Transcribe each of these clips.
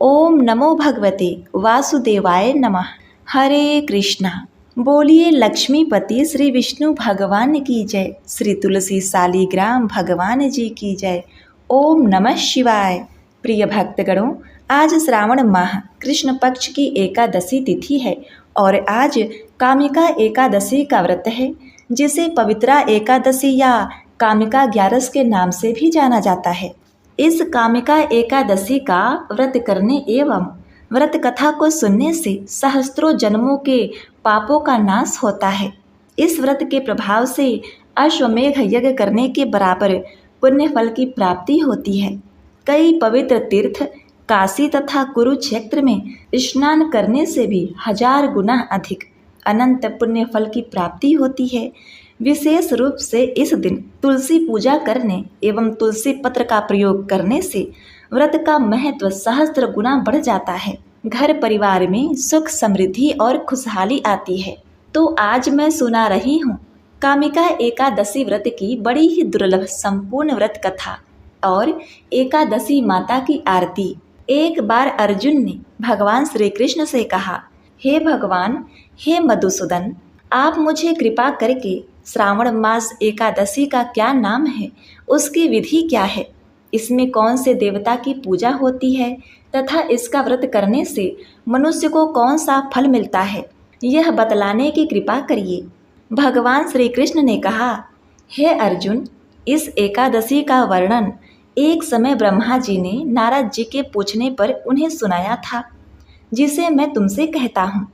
ओम नमो भगवते वासुदेवाय नमः। हरे कृष्णा। बोलिए लक्ष्मीपति श्री विष्णु भगवान की जय। श्री तुलसी सालीग्राम भगवान जी की जय। ओम नमः शिवाय। प्रिय भक्तगणों, आज श्रावण माह कृष्ण पक्ष की एकादशी तिथि है और आज कामिका एकादशी का व्रत है, जिसे पवित्रा एकादशी या कामिका ग्यारस के नाम से भी जाना जाता है। इस कामिका एकादशी का व्रत करने एवं व्रत कथा को सुनने से सहस्त्रों जन्मों के पापों का नाश होता है। इस व्रत के प्रभाव से अश्वमेघ यज्ञ करने के बराबर पुण्य फल की प्राप्ति होती है। कई पवित्र तीर्थ काशी तथा कुरुक्षेत्र में स्नान करने से भी 1000 गुना अधिक अनंत पुण्य फल की प्राप्ति होती है। विशेष रूप से इस दिन तुलसी पूजा करने एवं तुलसी पत्र का प्रयोग करने से व्रत का महत्व सहस्त्र गुना बढ़ जाता है। घर परिवार में सुख समृद्धि और खुशहाली आती है। तो आज मैं सुना रही हूँ कामिका एकादशी व्रत की बड़ी ही दुर्लभ संपूर्ण व्रत कथा और एकादशी माता की आरती। एक बार अर्जुन ने भगवान श्री कृष्ण से कहा, हे भगवान, हे मधुसूदन, आप मुझे कृपा करके श्रावण मास एकादशी का क्या नाम है, उसकी विधि क्या है, इसमें कौन से देवता की पूजा होती है तथा इसका व्रत करने से मनुष्य को कौन सा फल मिलता है, यह बतलाने की कृपा करिए। भगवान श्री कृष्ण ने कहा, हे अर्जुन, इस एकादशी का वर्णन एक समय ब्रह्मा जी ने नारद जी के पूछने पर उन्हें सुनाया था, जिसे मैं तुमसे कहता हूँ।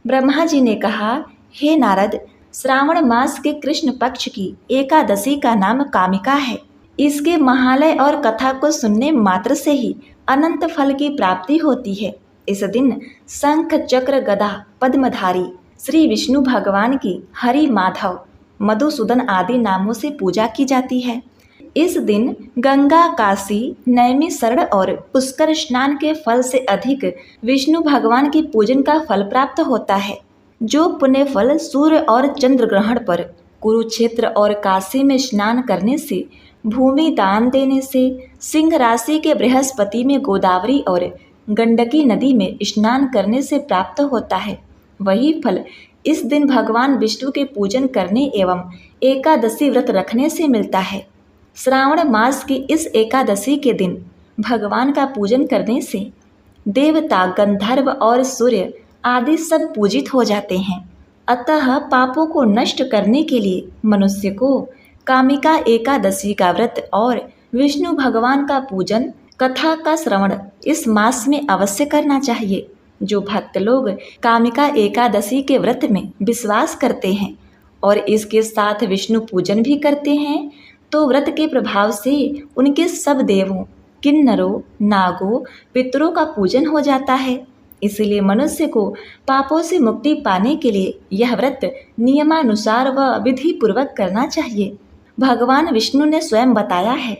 ब्रह्मा जी ने कहा, हे नारद, श्रावण मास के कृष्ण पक्ष की एकादशी का नाम कामिका है। इसके महालय और कथा को सुनने मात्र से ही अनंत फल की प्राप्ति होती है। इस दिन शंख चक्र गदा पद्मधारी श्री विष्णु भगवान की हरि माधव मधुसूदन आदि नामों से पूजा की जाती है। इस दिन गंगा, काशी, नैमिषारण्य और पुष्कर स्नान के फल से अधिक विष्णु भगवान की पूजन का फल प्राप्त होता है। जो पुण्य फल सूर्य और चंद्र ग्रहण पर, कुरुक्षेत्र और काशी में स्नान करने से, भूमि दान देने से, सिंह राशि के बृहस्पति में गोदावरी और गंडकी नदी में स्नान करने से प्राप्त होता है, वही फल इस दिन भगवान विष्णु के पूजन करने एवं एकादशी व्रत रखने से मिलता है। श्रावण मास की इस एकादशी के दिन भगवान का पूजन करने से देवता, गंधर्व और सूर्य आदि सब पूजित हो जाते हैं। अतः पापों को नष्ट करने के लिए मनुष्य को कामिका एकादशी का व्रत और विष्णु भगवान का पूजन, कथा का श्रवण इस मास में अवश्य करना चाहिए। जो भक्त लोग कामिका एकादशी के व्रत में विश्वास करते हैं और इसके साथ विष्णु पूजन भी करते हैं, तो व्रत के प्रभाव से उनके सब देवों, किन्नरों, नागों, पितरों का पूजन हो जाता है। इसलिए मनुष्य को पापों से मुक्ति पाने के लिए यह व्रत नियमानुसार व विधि पूर्वक करना चाहिए। भगवान विष्णु ने स्वयं बताया है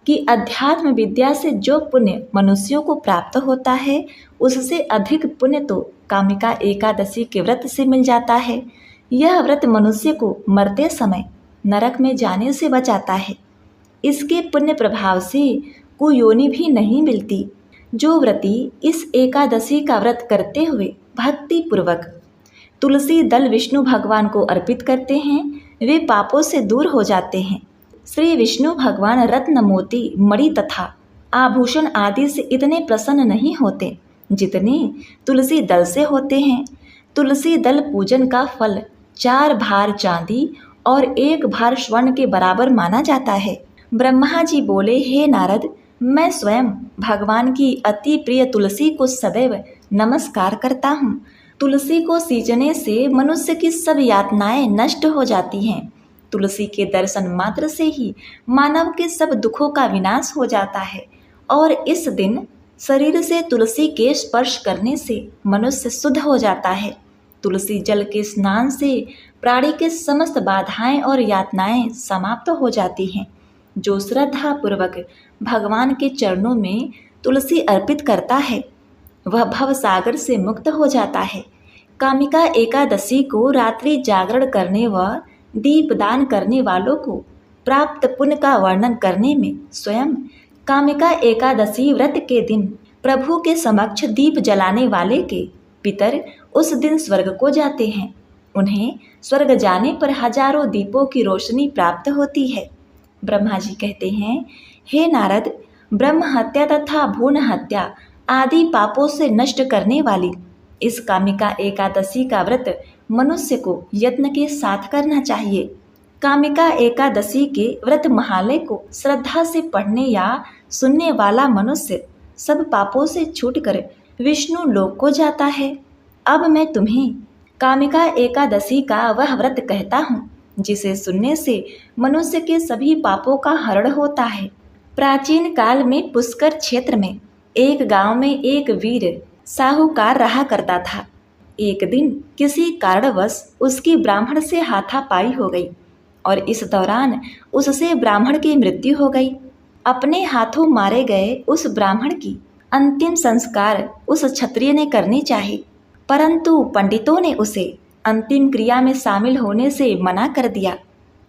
कि अध्यात्म विद्या से जो पुण्य मनुष्यों को प्राप्त होता है, उससे अधिक पुण्य तो कामिका एकादशी के व्रत से मिल जाता है। यह व्रत मनुष्य को मरते समय नरक में जाने से बचाता है। इसके पुण्य प्रभाव से कुयोनि भी नहीं मिलती। जो व्रती इस एकादशी का व्रत करते हुए भक्ति पूर्वक तुलसी दल विष्णु भगवान को अर्पित करते हैं, वे पापों से दूर हो जाते हैं। श्री विष्णु भगवान रत्न, मोती, मणि तथा आभूषण आदि से इतने प्रसन्न नहीं होते जितने तुलसी दल से होते हैं। तुलसी दल पूजन का फल 4 भार चांदी और 1 भार स्वर्ण के बराबर माना जाता है। ब्रह्मा जी बोले, हे नारद, मैं स्वयं भगवान की अति प्रिय तुलसी को सदैव नमस्कार करता हूँ। तुलसी को सींचने से मनुष्य की सब यातनाएं नष्ट हो जाती हैं। तुलसी के दर्शन मात्र से ही मानव के सब दुखों का विनाश हो जाता है और इस दिन शरीर से तुलसी के स्पर्श करने से मनुष्य शुद्ध हो जाता है। तुलसी जल के स्नान से प्राणी के समस्त बाधाएं और यातनाएं समाप्त हो जाती हैं। जो श्रद्धा पूर्वक भगवान के चरणों में तुलसी अर्पित करता है, वह भव सागर से मुक्त हो जाता है। कामिका एकादशी को रात्रि जागरण करने व दीपदान करने वालों को प्राप्त पुण्य का वर्णन करने में स्वयं कामिका एकादशी व्रत के दिन प्रभु के समक्ष दीप जलाने वाले के पितर उस दिन स्वर्ग को जाते हैं। उन्हें स्वर्ग जाने पर हजारों दीपों की रोशनी प्राप्त होती है। ब्रह्मा जी कहते हैं, हे नारद, ब्रह्म हत्या तथा भ्रूण हत्या आदि पापों से नष्ट करने वाली इस कामिका एकादशी का व्रत मनुष्य को यत्न के साथ करना चाहिए। कामिका एकादशी के व्रत महालय को श्रद्धा से पढ़ने या सुनने वाला मनुष्य सब पापों से छूटकर विष्णु लोक को जाता है। अब मैं तुम्हें कामिका एकादशी का वह व्रत कहता हूँ जिसे सुनने से मनुष्य के सभी पापों का हरण होता है। प्राचीन काल में पुष्कर क्षेत्र में एक गांव में एक वीर साहूकार रहा करता था। एक दिन किसी कारणवश उसकी ब्राह्मण से हाथापाई हो गई और इस दौरान उससे ब्राह्मण की मृत्यु हो गई। अपने हाथों मारे गए उस ब्राह्मण की अंतिम संस्कार उस क्षत्रिय ने करनी चाहे, परंतु पंडितों ने उसे अंतिम क्रिया में शामिल होने से मना कर दिया।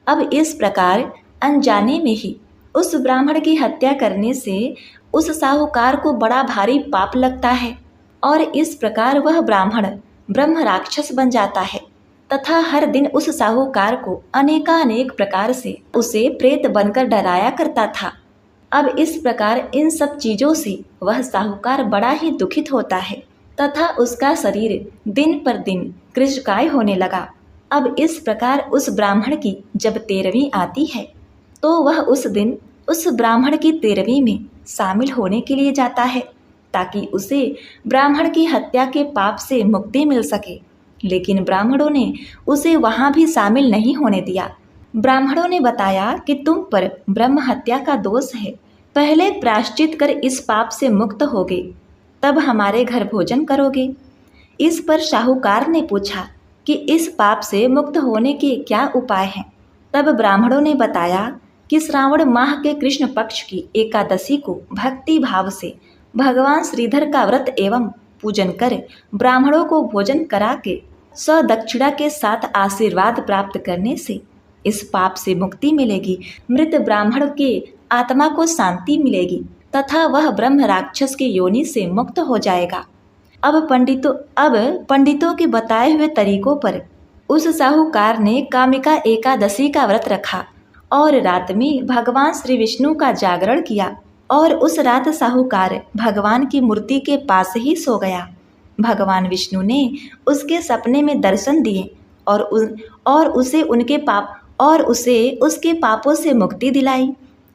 अब इस प्रकार अनजाने में ही उस ब्राह्मण की हत्या करने से उस साहूकार को बड़ा भारी पाप लगता है और इस प्रकार वह ब्राह्मण ब्रह्म राक्षस बन जाता है तथा हर दिन उस साहूकार को अनेकानेक प्रकार से उसे प्रेत बनकर डराया करता था। अब इस प्रकार इन सब चीज़ों से वह साहूकार बड़ा ही दुखित होता है तथा उसका शरीर दिन पर दिन कृशकाय होने लगा। अब इस प्रकार उस ब्राह्मण की जब 13वीं आती है तो वह उस दिन उस ब्राह्मण की 13वीं में शामिल होने के लिए जाता है ताकि उसे ब्राह्मण की हत्या के पाप से मुक्ति मिल सके। लेकिन ब्राह्मणों ने उसे वहाँ भी शामिल नहीं होने दिया। ब्राह्मणों ने बताया कि तुम पर ब्रह्म हत्या का दोष है, पहले प्रायश्चित कर इस पाप से मुक्त होगे, तब हमारे घर भोजन करोगे। इस पर साहूकार ने पूछा कि इस पाप से मुक्त होने के क्या उपाय हैं। तब ब्राह्मणों ने बताया कि श्रावण माह के कृष्ण पक्ष की एकादशी को भक्ति भाव से भगवान श्रीधर का व्रत एवं पूजन कर ब्राह्मणों को भोजन करा के सदक्षिणा के साथ आशीर्वाद प्राप्त करने से इस पाप से मुक्ति मिलेगी, मृत ब्राह्मण के आत्मा को शांति मिलेगी तथा वह ब्रह्म राक्षस की योनि से मुक्त हो जाएगा। अब पंडितों के बताए हुए तरीकों पर उस साहूकार ने कामिका एकादशी का व्रत रखा और रात में भगवान श्री विष्णु का जागरण किया और उस रात साहूकार भगवान की मूर्ति के पास ही सो गया। भगवान विष्णु ने उसके सपने में दर्शन दिए और उसे उसके पापों से मुक्ति दिलाई।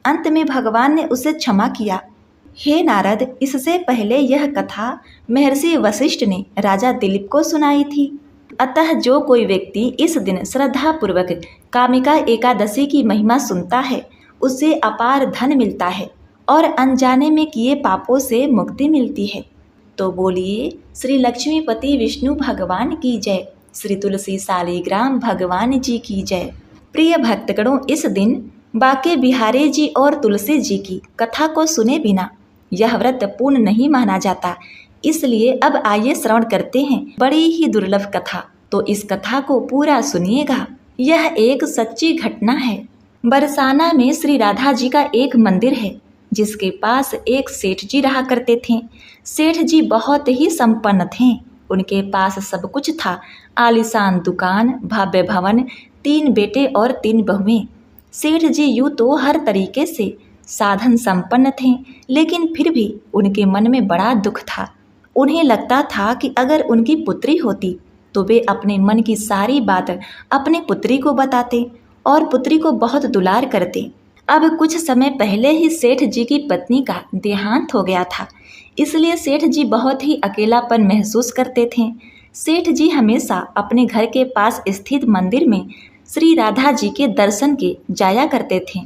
अंत में भगवान ने उसे क्षमा किया। हे नारद, इससे पहले यह कथा महर्षि वशिष्ठ ने राजा दिलीप को सुनाई थी। अतः जो कोई व्यक्ति इस दिन श्रद्धा पूर्वक कामिका एकादशी की महिमा सुनता है उसे अपार धन मिलता है और अनजाने में किए पापों से मुक्ति मिलती है। तो बोलिए श्री लक्ष्मीपति विष्णु भगवान की जय, श्री तुलसी शालिग्राम भगवान जी की जय। प्रिय भक्तगणों, इस दिन बाके बिहारी जी और तुलसी जी की कथा को सुने बिना यह व्रत पूर्ण नहीं माना जाता। इसलिए अब आइए श्रवण करते हैं बड़ी ही दुर्लभ कथा। तो इस कथा को पूरा सुनिएगा। यह एक सच्ची घटना है। बरसाना में श्री राधा जी का एक मंदिर है जिसके पास एक सेठ जी रहा करते थे। सेठ जी बहुत ही संपन्न थे। उनके पास सब कुछ था, आलीशान दुकान, भव्य भवन, 3 बेटे और 3 बहुएं। सेठ जी यूँ तो हर तरीके से साधन संपन्न थे, लेकिन फिर भी उनके मन में बड़ा दुख था। उन्हें लगता था कि अगर उनकी पुत्री होती तो वे अपने मन की सारी बात अपने पुत्री को बताते और पुत्री को बहुत दुलार करते। अब कुछ समय पहले ही सेठ जी की पत्नी का देहांत हो गया था, इसलिए सेठ जी बहुत ही अकेलापन महसूस करते थे। सेठ जी हमेशा अपने घर के पास स्थित मंदिर में श्री राधा जी के दर्शन के जाया करते थे।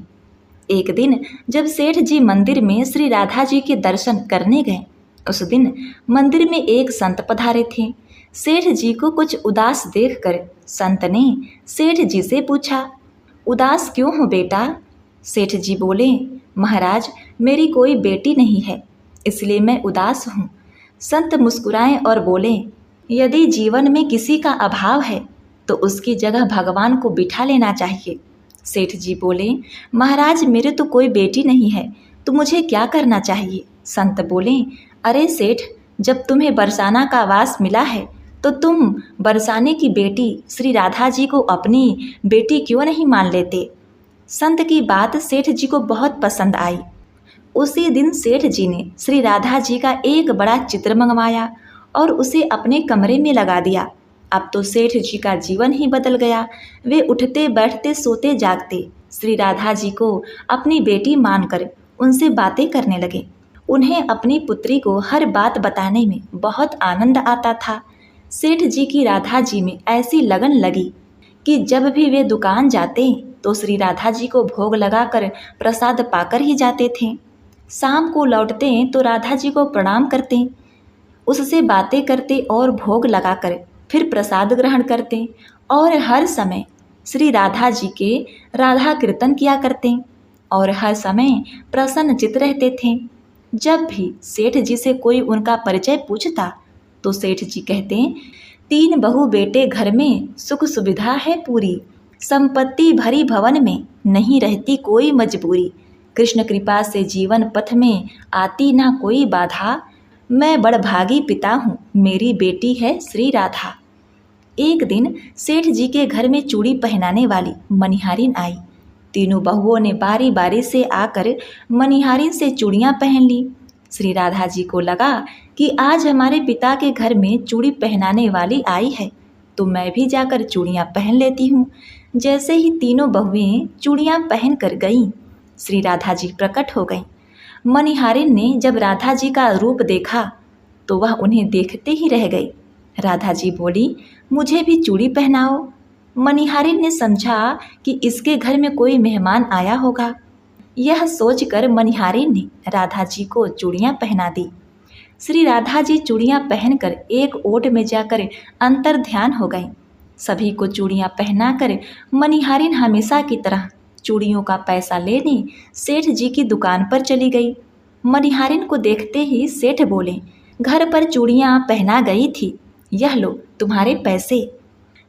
एक दिन जब सेठ जी मंदिर में श्री राधा जी के दर्शन करने गए, उस दिन मंदिर में एक संत पधारे थे। सेठ जी को कुछ उदास देखकर संत ने सेठ जी से पूछा, उदास क्यों हो बेटा? सेठ जी बोले, महाराज, मेरी कोई बेटी नहीं है, इसलिए मैं उदास हूँ। संत मुस्कुराए और बोले, यदि जीवन में किसी का अभाव है तो उसकी जगह भगवान को बिठा लेना चाहिए। सेठ जी बोले, महाराज, मेरे तो कोई बेटी नहीं है, तो मुझे क्या करना चाहिए? संत बोले, अरे सेठ, जब तुम्हें बरसाना का वास मिला है तो तुम बरसाने की बेटी श्री राधा जी को अपनी बेटी क्यों नहीं मान लेते। संत की बात सेठ जी को बहुत पसंद आई। उसी दिन सेठ जी ने श्री राधा जी का एक बड़ा चित्र मंगवाया और उसे अपने कमरे में लगा दिया। अब तो सेठ जी का जीवन ही बदल गया। वे उठते बैठते सोते जागते श्री राधा जी को अपनी बेटी मानकर उनसे बातें करने लगे। उन्हें अपनी पुत्री को हर बात बताने में बहुत आनंद आता था। सेठ जी की राधा जी में ऐसी लगन लगी कि जब भी वे दुकान जाते तो श्री राधा जी को भोग लगाकर प्रसाद पाकर ही जाते थे। शाम को लौटते तो राधा जी को प्रणाम करते, उससे बातें करते और भोग लगाकर फिर प्रसाद ग्रहण करते और हर समय श्री राधा जी के राधा कीर्तन किया करते और हर समय प्रसन्न चित्त रहते थे। जब भी सेठ जी से कोई उनका परिचय पूछता तो सेठ जी कहते, 3 बहू बेटे घर में सुख सुविधा है पूरी, संपत्ति भरी भवन में नहीं रहती कोई मजबूरी, कृष्ण कृपा से जीवन पथ में आती ना कोई बाधा, मैं बड़भागी पिता हूँ मेरी बेटी है श्री राधा। एक दिन सेठ जी के घर में चूड़ी पहनाने वाली मनिहारिन आई। तीनों बहुओं ने बारी बारी से आकर मनिहारिन से चूड़ियाँ पहन ली। श्री राधा जी को लगा कि आज हमारे पिता के घर में चूड़ी पहनाने वाली आई है तो मैं भी जाकर चूड़ियाँ पहन लेती हूँ। जैसे ही तीनों बहुएं चूड़ियाँ पहन कर गईं, श्री राधा जी प्रकट हो गईं। मनिहारिन ने जब राधा जी का रूप देखा तो वह उन्हें देखते ही रह गई। राधा जी बोली, मुझे भी चूड़ी पहनाओ। मनिहारिन ने समझा कि इसके घर में कोई मेहमान आया होगा। यह सोचकर मनिहारिन ने राधा जी को चूड़ियाँ पहना दी। श्री राधा जी चूड़ियाँ पहनकर एक ओट में जाकर अंतर ध्यान हो गईं। सभी को चूड़ियाँ पहनाकर मनिहारिन हमेशा की तरह चूड़ियों का पैसा लेने सेठ जी की दुकान पर चली गई। मनिहारिन को देखते ही सेठ बोले, घर पर चूड़ियाँ पहना गई थी, यह लो तुम्हारे पैसे।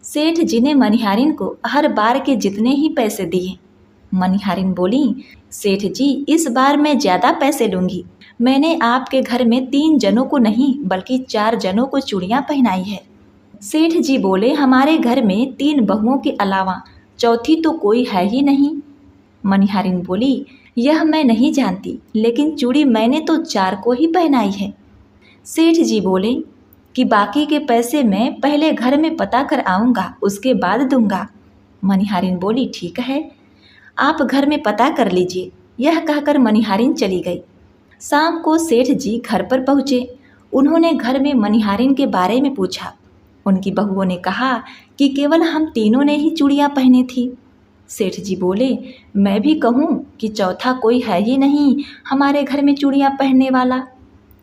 सेठ जी ने मनिहारिन को हर बार के जितने ही पैसे दिए। मनिहारिन बोली, सेठ जी इस बार मैं ज़्यादा पैसे लूँगी। मैंने आपके घर में 3 जनों को नहीं बल्कि 4 जनों को चूड़ियाँ पहनाई है। सेठ जी बोले, हमारे घर में 3 बहुओं के अलावा चौथी तो कोई है ही नहीं। मनिहारिन बोली, यह मैं नहीं जानती, लेकिन चूड़ी मैंने तो 4 को ही पहनाई है। सेठ जी बोले कि बाकी के पैसे मैं पहले घर में पता कर आऊँगा, उसके बाद दूंगा। मनिहारिन बोली, ठीक है, आप घर में पता कर लीजिए। यह कहकर मनिहारिन चली गई। शाम को सेठ जी घर पर पहुँचे। उन्होंने घर में मनिहारिन के बारे में पूछा। उनकी बहुओं ने कहा कि केवल हम तीनों ने ही चूड़ियाँ पहनी थी। सेठ जी बोले, मैं भी कहूँ कि चौथा कोई है ही नहीं हमारे घर में चूड़ियाँ पहनने वाला।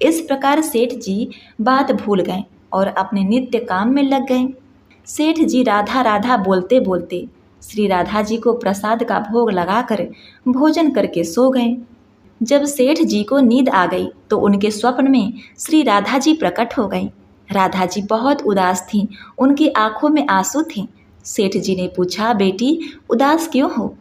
इस प्रकार सेठ जी बात भूल गए और अपने नित्य काम में लग गए। सेठ जी राधा राधा बोलते बोलते श्री राधा जी को प्रसाद का भोग लगाकर भोजन करके सो गए। जब सेठ जी को नींद आ गई तो उनके स्वप्न में श्री राधा जी प्रकट हो गईं। राधा जी बहुत उदास थीं, उनकी आंखों में आंसू थे। सेठ जी ने पूछा, बेटी उदास क्यों हो?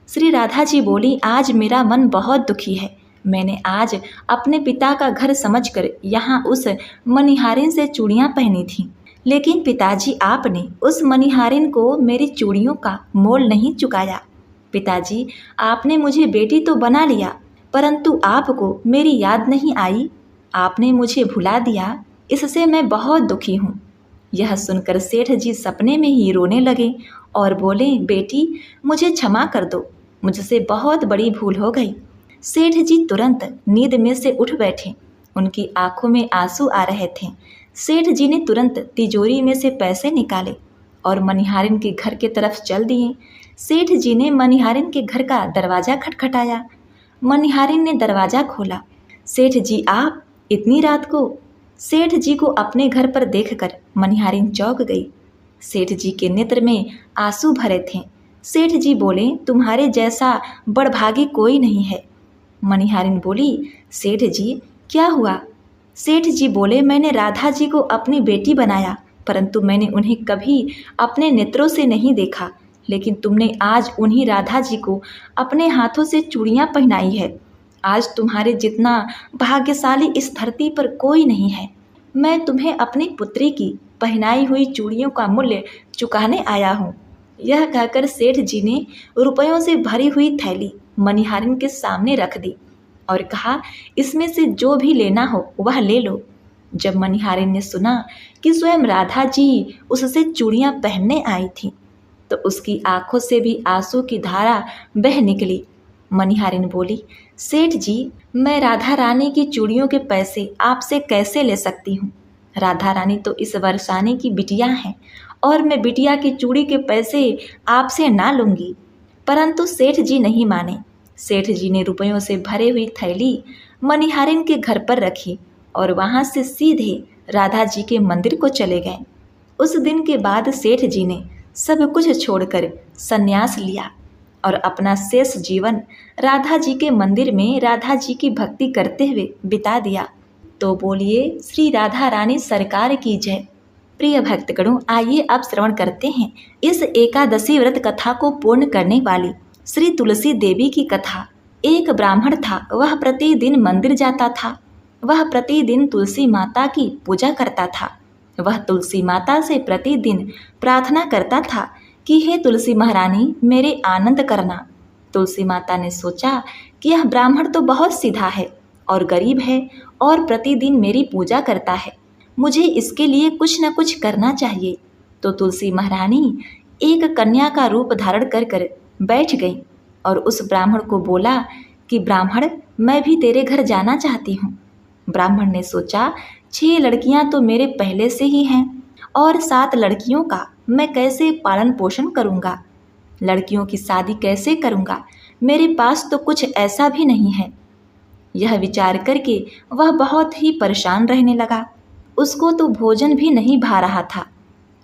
श्री राधा जी बोली, आज मेरा मन बहुत दुखी है। मैंने आज अपने पिता का घर समझकर यहाँ उस मनिहारिन से चूड़ियाँ पहनी थीं, लेकिन पिताजी आपने उस मनिहारिन को मेरी चूड़ियों का मोल नहीं चुकाया। पिताजी, आपने मुझे बेटी तो बना लिया, परंतु आपको मेरी याद नहीं आई, आपने मुझे भुला दिया, इससे मैं बहुत दुखी हूँ। यह सुनकर सेठ जी सपने में ही रोने लगे और बोले, बेटी मुझे क्षमा कर दो, मुझसे बहुत बड़ी भूल हो गई। सेठ जी तुरंत नींद में से उठ बैठे। उनकी आंखों में आंसू आ रहे थे। सेठ जी ने तुरंत तिजोरी में से पैसे निकाले और मनिहारिन के घर के तरफ चल दिए। सेठ जी ने मनिहारिन के घर का दरवाज़ा खटखटाया। मनिहारिन ने दरवाज़ा खोला। सेठ जी, आप इतनी रात को? सेठ जी को अपने घर पर देखकर मनिहारिन चौंक गई। सेठ जी के नेत्र में आंसू भरे थे। सेठ जी बोले, तुम्हारे जैसा बड़भागी कोई नहीं है। मनिहारिन बोली, सेठ जी क्या हुआ? सेठ जी बोले, मैंने राधा जी को अपनी बेटी बनाया, परंतु मैंने उन्हें कभी अपने नेत्रों से नहीं देखा, लेकिन तुमने आज उन्हीं राधा जी को अपने हाथों से चूड़ियाँ पहनाई है। आज तुम्हारे जितना भाग्यशाली इस धरती पर कोई नहीं है। मैं तुम्हें अपनी पुत्री की पहनाई हुई चूड़ियों का मूल्य चुकाने आया हूँ। यह कहकर सेठ जी ने रुपयों से भरी हुई थैली मणिहारिन के सामने रख दी और कहा, इसमें से जो भी लेना हो वह ले लो। जब मणिहारिन ने सुना कि स्वयं राधा जी उससे चूड़ियाँ पहनने आई थी तो उसकी आंखों से भी आंसू की धारा बह निकली। मणिहारिन बोली, सेठ जी, मैं राधा रानी की चूड़ियों के पैसे आपसे कैसे ले सकती हूँ? राधा रानी तो इस वर्षानी की बिटिया हैं और मैं बिटिया की चूड़ी के पैसे आपसे ना लूँगी। परंतु सेठ जी नहीं माने। सेठ जी ने रुपयों से भरी हुई थैली मणिहारिन के घर पर रखी और वहाँ से सीधे राधा जी के मंदिर को चले गए। उस दिन के बाद सेठ जी ने सब कुछ छोड़कर संन्यास लिया और अपना शेष जीवन राधा जी के मंदिर में राधा जी की भक्ति करते हुए बिता दिया। तो बोलिए श्री राधा रानी सरकार की जय। प्रिय भक्तगणों, आइए अब श्रवण करते हैं इस एकादशी व्रत कथा को पूर्ण करने वाली श्री तुलसी देवी की कथा। एक ब्राह्मण था, वह प्रतिदिन मंदिर जाता था। वह प्रतिदिन तुलसी माता की पूजा करता था। वह तुलसी माता से प्रतिदिन प्रार्थना करता था कि हे तुलसी महारानी, मेरे आनंद करना। तुलसी माता ने सोचा कि यह ब्राह्मण तो बहुत सीधा है और गरीब है और प्रतिदिन मेरी पूजा करता है, मुझे इसके लिए कुछ न कुछ करना चाहिए। तो तुलसी महारानी एक कन्या का रूप धारण कर बैठ गई और उस ब्राह्मण को बोला कि ब्राह्मण, मैं भी तेरे घर जाना चाहती हूँ। ब्राह्मण ने सोचा, 6 लड़कियाँ तो मेरे पहले से ही हैं और 7 लड़कियों का मैं कैसे पालन पोषण करूँगा? लड़कियों की शादी कैसे करूँगा? मेरे पास तो कुछ ऐसा भी नहीं है। यह विचार करके वह बहुत ही परेशान रहने लगा। उसको तो भोजन भी नहीं भा रहा था।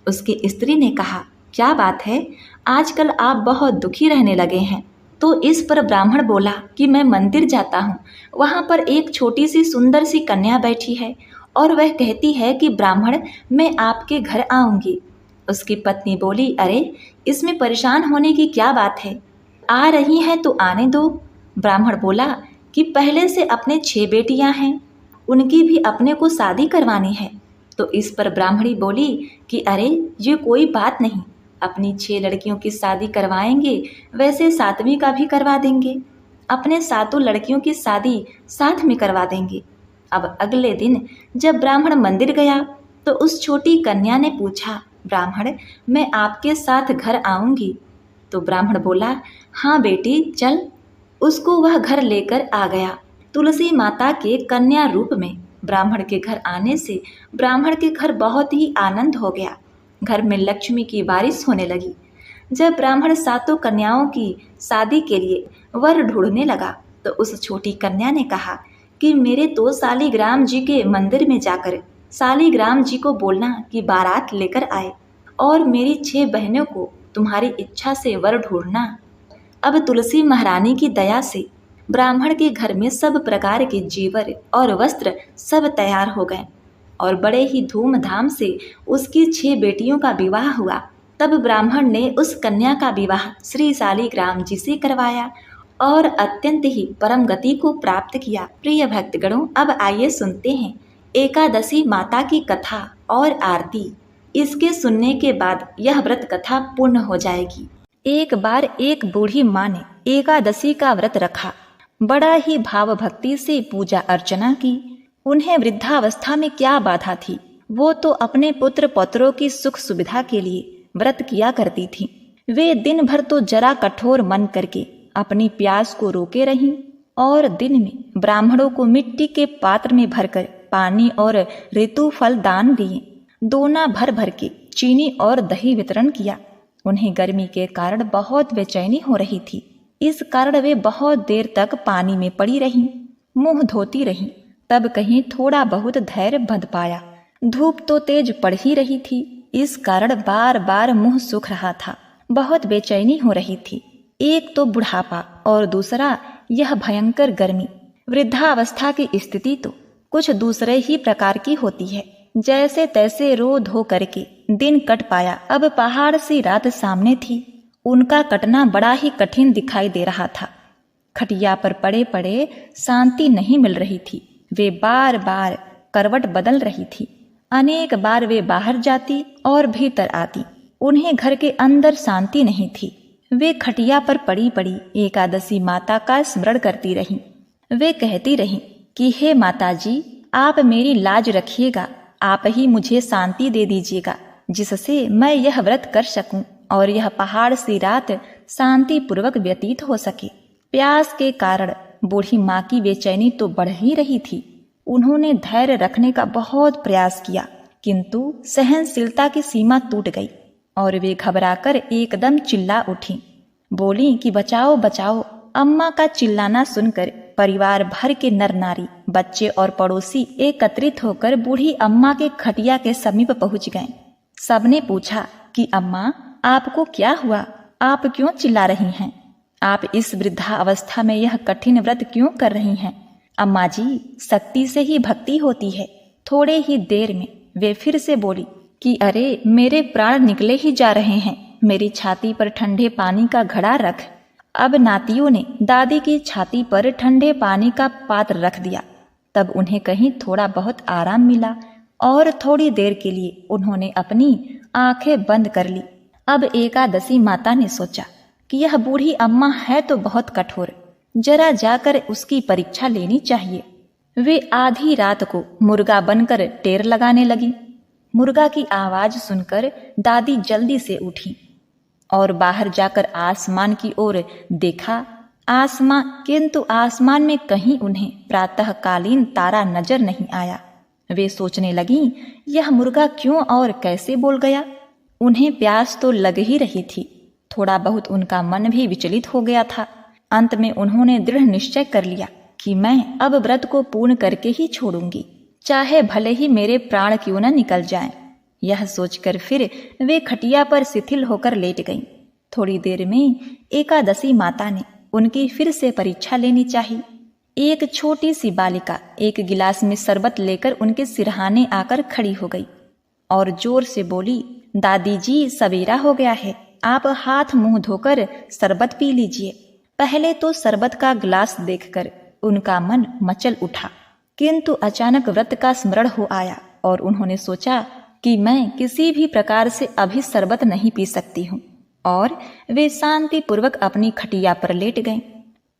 उसकी स्त्री ने कहा, क्या बात है, आजकल आप बहुत दुखी रहने लगे हैं। तो इस पर ब्राह्मण बोला कि मैं मंदिर जाता हूँ, वहाँ पर एक छोटी सी सुंदर सी कन्या बैठी है और वह कहती है कि ब्राह्मण, मैं आपके घर आऊँगी। उसकी पत्नी बोली, अरे इसमें परेशान होने की क्या बात है, आ रही हैं तो आने दो। ब्राह्मण बोला कि पहले से अपने 6 बेटियां हैं, उनकी भी अपने को शादी करवानी है। तो इस पर ब्राह्मणी बोली कि अरे ये कोई बात नहीं, अपनी 6 लड़कियों की शादी करवाएंगे, वैसे 7वीं का भी करवा देंगे, अपने 7 लड़कियों की शादी साथ में करवा देंगे। अब अगले दिन जब ब्राह्मण मंदिर गया तो उस छोटी कन्या ने पूछा, ब्राह्मण, मैं आपके साथ घर आऊँगी? तो ब्राह्मण बोला, हाँ बेटी चल। उसको वह घर लेकर आ गया। तुलसी माता के कन्या रूप में ब्राह्मण के घर आने से ब्राह्मण के घर बहुत ही आनंद हो गया। घर में लक्ष्मी की बारिश होने लगी। जब ब्राह्मण 7 कन्याओं की शादी के लिए वर ढूंढने लगा तो उस छोटी कन्या ने कहा कि मेरे तो शालिग्राम जी के मंदिर में जाकर शालिग्राम जी को बोलना कि बारात लेकर आए और मेरी 6 बहनों को तुम्हारी इच्छा से वर ढूंढना। अब तुलसी महारानी की दया से ब्राह्मण के घर में सब प्रकार के जेवर और वस्त्र सब तैयार हो गए और बड़े ही धूमधाम से उसकी 6 बेटियों का विवाह हुआ। तब ब्राह्मण ने उस कन्या का विवाह श्री शालिग्राम जी से करवाया और अत्यंत ही परम गति को प्राप्त किया। प्रिय भक्तगणों, अब आइए सुनते हैं एकादशी माता की कथा और आरती। इसके सुनने के बाद यह व्रत कथा पूर्ण हो जाएगी। एक बार एक बूढ़ी माँ ने एकादशी का व्रत रखा। बड़ा ही भाव भक्ति से पूजा अर्चना की। उन्हें वृद्धावस्था में क्या बाधा थी, वो तो अपने पुत्र पौत्रों की सुख सुविधा के लिए व्रत किया करती थी। वे दिन भर तो जरा कठोर मन करके अपनी प्यास को रोके रहीं और दिन में ब्राह्मणों को मिट्टी के पात्र में भरकर पानी और ऋतु फल दान दिए। दोना भर भर के चीनी और दही वितरण किया। उन्हें गर्मी के कारण बहुत बेचैनी हो रही थी। इस कारण वे बहुत देर तक पानी में पड़ी रहीं, मुंह धोती रहीं। तब कहीं थोड़ा बहुत धैर्य बंध पाया। धूप तो तेज पड़ ही रही थी, इस कारण बार बार मुंह सूख रहा था। बहुत बेचैनी हो रही थी। एक तो बुढ़ापा और दूसरा यह भयंकर गर्मी। वृद्धावस्था की स्थिति तो कुछ दूसरे ही प्रकार की होती है। जैसे तैसे रो धो करके दिन कट पाया। अब पहाड़ सी रात सामने थी। उनका कटना बड़ा ही कठिन दिखाई दे रहा था। खटिया पर पड़े पड़े शांति नहीं मिल रही थी। वे बार बार करवट बदल रही थी। अनेक बार वे बाहर जाती और भीतर आती। उन्हें घर के अंदर शांति नहीं थी। वे खटिया पर पड़ी पड़ी एकादशी माता का स्मरण करती रहीं। वे कहती रहीं कि हे माता जी, आप मेरी लाज रखिएगा, आप ही मुझे शांति दे दीजिएगा, जिससे मैं यह व्रत कर सकूं और यह पहाड़ सी रात शांति पूर्वक व्यतीत हो सके। प्यास के कारण बूढ़ी माँ की बेचैनी तो बढ़ ही रही थी। उन्होंने धैर्य रखने का बहुत प्रयास किया, किंतु सहनशीलता की सीमा टूट गई और वे घबराकर एकदम चिल्ला उठी। बोली कि बचाओ बचाओ। अम्मा का चिल्लाना सुनकर परिवार भर के नर नारी, बच्चे और पड़ोसी एकत्रित होकर बूढ़ी अम्मा के खटिया के समीप पहुंच गए। सबने पूछा कि अम्मा, आपको क्या हुआ? आप क्यों चिल्ला रही हैं? आप इस वृद्धा अवस्था में यह कठिन व्रत क्यों कर रही हैं? अम्मा जी, शक्ति से ही भक्ति होती है। थोड़े ही देर में वे फिर से बोली कि अरे, मेरे प्राण निकले ही जा रहे हैं, मेरी छाती पर ठंडे पानी का घड़ा रख। अब नातियों ने दादी की छाती पर ठंडे पानी का पात्र रख दिया। तब उन्हें कहीं थोड़ा बहुत आराम मिला और थोड़ी देर के लिए उन्होंने अपनी आंखें बंद कर ली। अब एकादशी माता ने सोचा कि यह बूढ़ी अम्मा है तो बहुत कठोर, जरा जाकर उसकी परीक्षा लेनी चाहिए। वे आधी रात को मुर्गा बनकर टेर लगाने लगी। मुर्गा की आवाज सुनकर दादी जल्दी से उठी और बाहर जाकर आसमान की ओर देखा। किंतु आसमान में कहीं उन्हें प्रातःकालीन तारा नजर नहीं आया। वे सोचने लगीं, यह मुर्गा क्यों और कैसे बोल गया? उन्हें प्यास तो लग ही रही थी। थोड़ा बहुत उनका मन भी विचलित हो गया था। अंत में उन्होंने दृढ़ निश्चय कर लिया कि मैं अब व्रत को पूर्ण करके ही छोड़ूंगी, चाहे भले ही मेरे प्राण क्यों न निकल जाएं। यह सोचकर फिर वे खटिया पर शिथिल होकर लेट गईं। थोड़ी देर में एकादशी माता ने उनकी फिर से परीक्षा लेनी चाहिए। एक छोटी सी बालिका एक गिलास में शरबत लेकर उनके सिरहाने आकर खड़ी हो गई और जोर से बोली, दादी जी, सवेरा हो गया है, आप हाथ मुंह धोकर शरबत पी लीजिए। पहले तो शरबत का गिलास देखकर उनका मन मचल उठा, किंतु अचानक व्रत का स्मरण हो आया और उन्होंने सोचा कि मैं किसी भी प्रकार से अभी शरबत नहीं पी सकती हूँ, और वे शांति पूर्वक अपनी खटिया पर लेट गईं।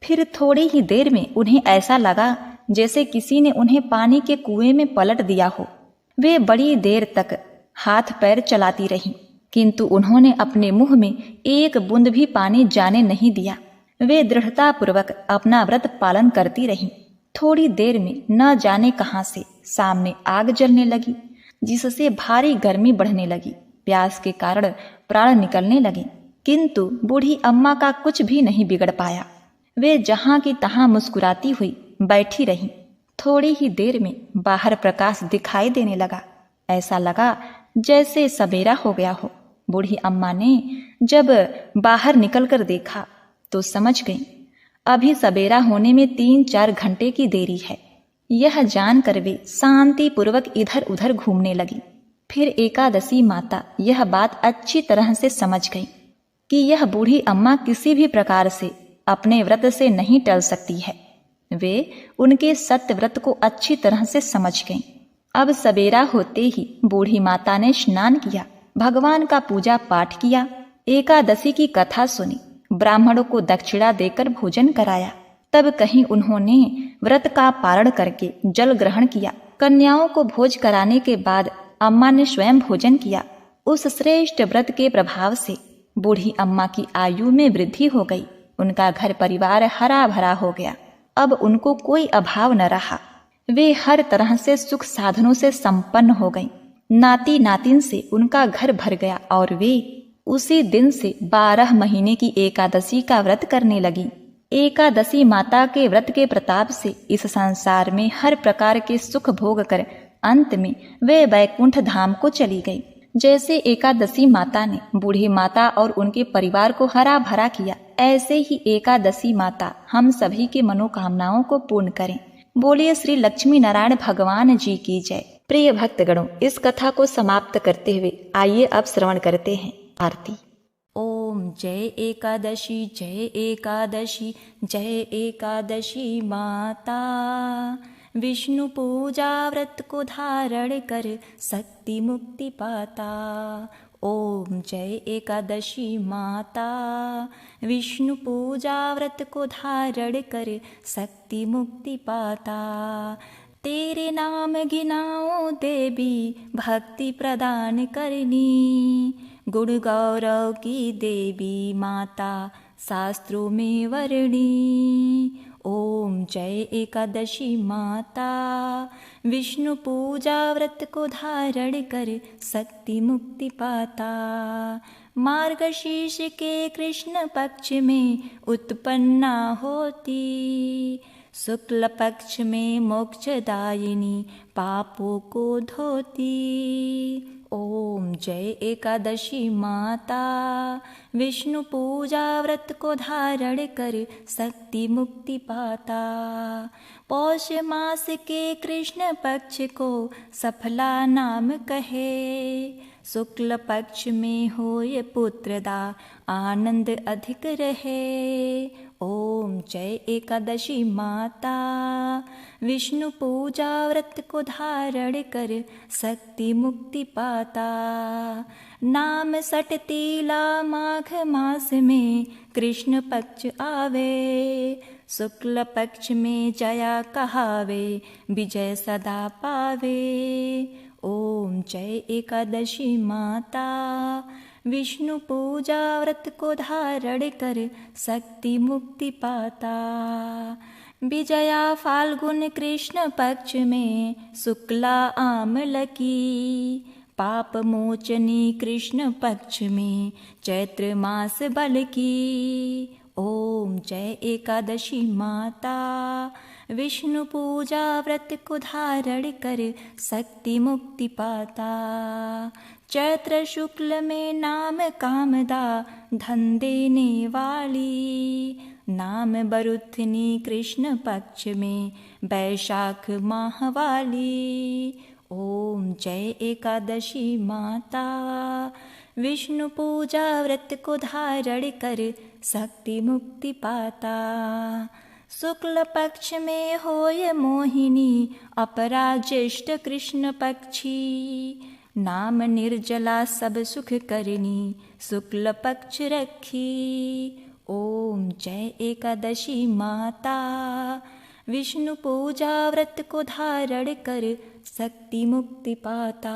फिर थोड़ी ही देर में उन्हें ऐसा लगा जैसे किसी ने उन्हें पानी के कुएं में पलट दिया हो। वे बड़ी देर तक हाथ पैर चलाती रहीं, किंतु उन्होंने अपने मुंह में एक बूंद भी पानी जाने नहीं दिया। वे दृढ़ता पूर्वक अपना व्रत पालन करती रहीं। थोड़ी देर में न जाने कहां से सामने आग जलने लगी, जिससे भारी गर्मी बढ़ने लगी। प्यास के कारण प्राण निकलने लगे, किंतु बूढ़ी अम्मा का कुछ भी नहीं बिगड़ पाया। वे जहां की तहां मुस्कुराती हुई बैठी रहीं। थोड़ी ही देर में बाहर प्रकाश दिखाई देने लगा। ऐसा लगा जैसे सवेरा हो गया हो। बूढ़ी अम्मा ने जब बाहर निकलकर देखा तो समझ गई अभी सवेरा होने में 3-4 घंटे की देरी है। यह जानकर वे शांति पूर्वक इधर उधर घूमने लगी। फिर एकादशी माता यह बात अच्छी तरह से समझ गई कि यह बूढ़ी अम्मा किसी भी प्रकार से अपने व्रत से नहीं टल सकती है। वे उनके सत्य व्रत को अच्छी तरह से समझ गईं। अब सवेरा होते ही बूढ़ी माता ने स्नान किया, भगवान का पूजा पाठ किया, एकादशी की कथा सुनी, ब्राह्मणों को दक्षिणा देकर भोजन कराया। तब कहीं उन्होंने व्रत का पारण करके जल ग्रहण किया। कन्याओं को भोज कराने के बाद अम्मा ने स्वयं भोजन किया। उस श्रेष्ठ व्रत के प्रभाव से बूढ़ी अम्मा की आयु में वृद्धि हो गई। उनका घर परिवार हरा भरा हो गया। अब उनको कोई अभाव न रहा। वे हर तरह से सुख साधनों से संपन्न हो गईं। नाती नातिन से उनका घर भर गया और वे उसी दिन से 12 महीने की एकादशी का व्रत करने लगी। एकादशी माता के व्रत के प्रताप से इस संसार में हर प्रकार के सुख भोग कर अंत में वे वैकुंठ धाम को चली गई। जैसे एकादशी माता ने बूढ़ी माता और उनके परिवार को हरा भरा किया, ऐसे ही एकादशी माता हम सभी के मनोकामनाओं को पूर्ण करें। बोलिए श्री लक्ष्मी नारायण भगवान जी की जय। प्रिय भक्तगणों, इस कथा को समाप्त करते हुए आइए अब श्रवण करते हैं आरती। ओम जय एकादशी जय एकादशी जय एकादशी माता। विष्णु पूजा व्रत को धारण कर शक्ति मुक्ति पाता। ओम जय एकादशी माता। विष्णु पूजा व्रत को धारण कर शक्ति मुक्ति पाता। तेरे नाम गिनाओ देवी भक्ति प्रदान करनी। गुण गौरव की देवी माता शास्त्रों में वर्णी। ओम जय एकादशी माता। विष्णु पूजा व्रत को धारण कर शक्ति मुक्ति पाता। मार्गशीर्ष के कृष्ण पक्ष में उत्पन्ना होती। शुक्ल पक्ष में मोक्षदायिनी पापों को धोती। ओम जय एकादशी माता। विष्णु पूजा व्रत को धारण कर शक्ति मुक्ति पाता। पौष मास के कृष्ण पक्ष को सफला नाम कहे। शुक्ल पक्ष में होय पुत्रदा आनंद अधिक रहे। ओम जय एकादशी माता। विष्णु पूजा व्रत को धारण कर शक्ति मुक्ति पाता। नाम सटतीला माघ मास में कृष्ण पक्ष आवे। शुक्ल पक्ष में जया कहावे विजय सदा पावे। ओम जय एकादशी माता। विष्णु पूजा व्रत को धारण कर शक्ति मुक्ति पाता। विजया फाल्गुन कृष्ण पक्ष में शुक्ला आमल की। पाप मोचनी कृष्ण पक्ष में चैत्र मास बल की। ओम जय एकादशी माता। विष्णु पूजा व्रत को धारण कर शक्ति मुक्ति पाता। चैत्र शुक्ल में नाम कामदा धन देने वाली। नाम बरुथनी कृष्ण पक्ष में वैशाख माह वाली। ओम जय एकादशी माता। विष्णु पूजा व्रत को धारण कर शक्ति मुक्ति पाता। शुक्ल पक्ष में होय मोहिनी अपरा ज्येष्ठ कृष्ण पक्षी। नाम निर्जला सब सुख करनी शुक्ल पक्ष रखी। ओम जय एकादशी माता। विष्णु पूजा व्रत को धारण कर शक्ति मुक्ति पाता।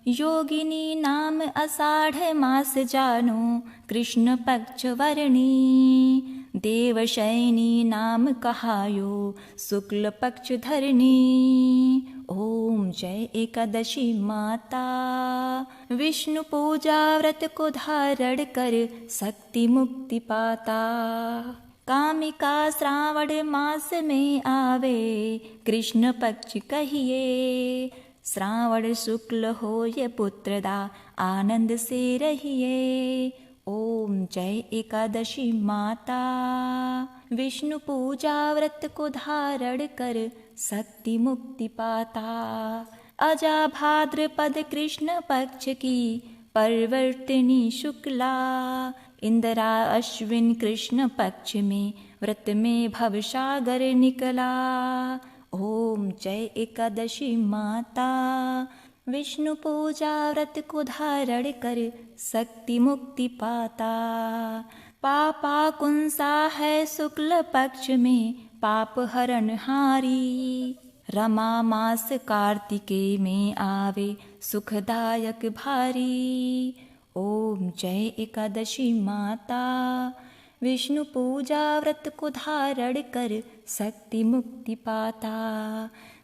योगिनी नाम आषाढ़ मास जानो कृष्ण पक्ष वर्णी। देवशयनी नाम कहायो शुक्ल पक्ष धरनी। ओम जय एकादशी माता। विष्णु पूजा व्रत को धारण कर शक्ति मुक्ति पाता। कामिका श्रावण मास में आवे कृष्ण पक्ष कहिए। श्रावण शुक्ल होय पुत्रदा आनंद से रहिए। ओम जय एकादशी माता। विष्णु पूजा व्रत को धारण कर शक्ति मुक्ति पाता। अजा भाद्रपद कृष्ण पक्ष की परिवर्तिनी शुक्ला। इंदिरा अश्विन कृष्ण पक्ष में व्रत में भवसागर निकला। ओम जय एकादशी माता। विष्णु पूजा व्रत को धारण कर शक्ति मुक्ति पाता। पापा कुंसा है शुक्ल पक्ष में पाप हरण हारी। रमा मास कार्तिकेय में आवे सुखदायक भारी। ओम जय एकादशी माता। विष्णु पूजा व्रत को धारण कर शक्ति मुक्ति पाता।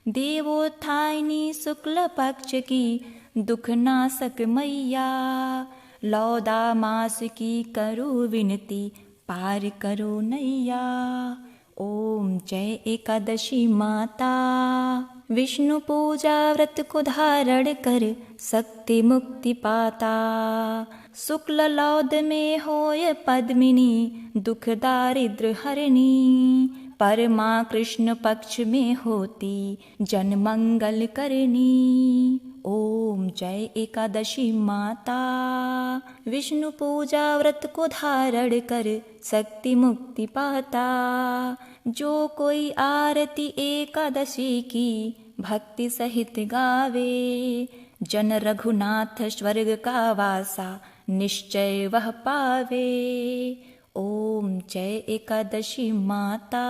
देवोत्थायनी शुक्ल पक्ष की दुख नाशक मैया। लौदा मास की करो विनती पार करो नैया। ओम जय एकादशी माता। विष्णु पूजा व्रत को धारण कर शक्ति मुक्ति पाता। शुक्ल लौद में होय पद्मिनी दुख दारिद्र हरणी। परमा कृष्ण पक्ष में होती जन मंगल करनी। ओम जय एकादशी माता। विष्णु पूजा व्रत को धारण कर शक्ति मुक्ति पाता। जो कोई आरती एकादशी की भक्ति सहित गावे, जन रघुनाथ स्वर्ग का वासा निश्चय वह पावे। ओम जय एकादशी माता।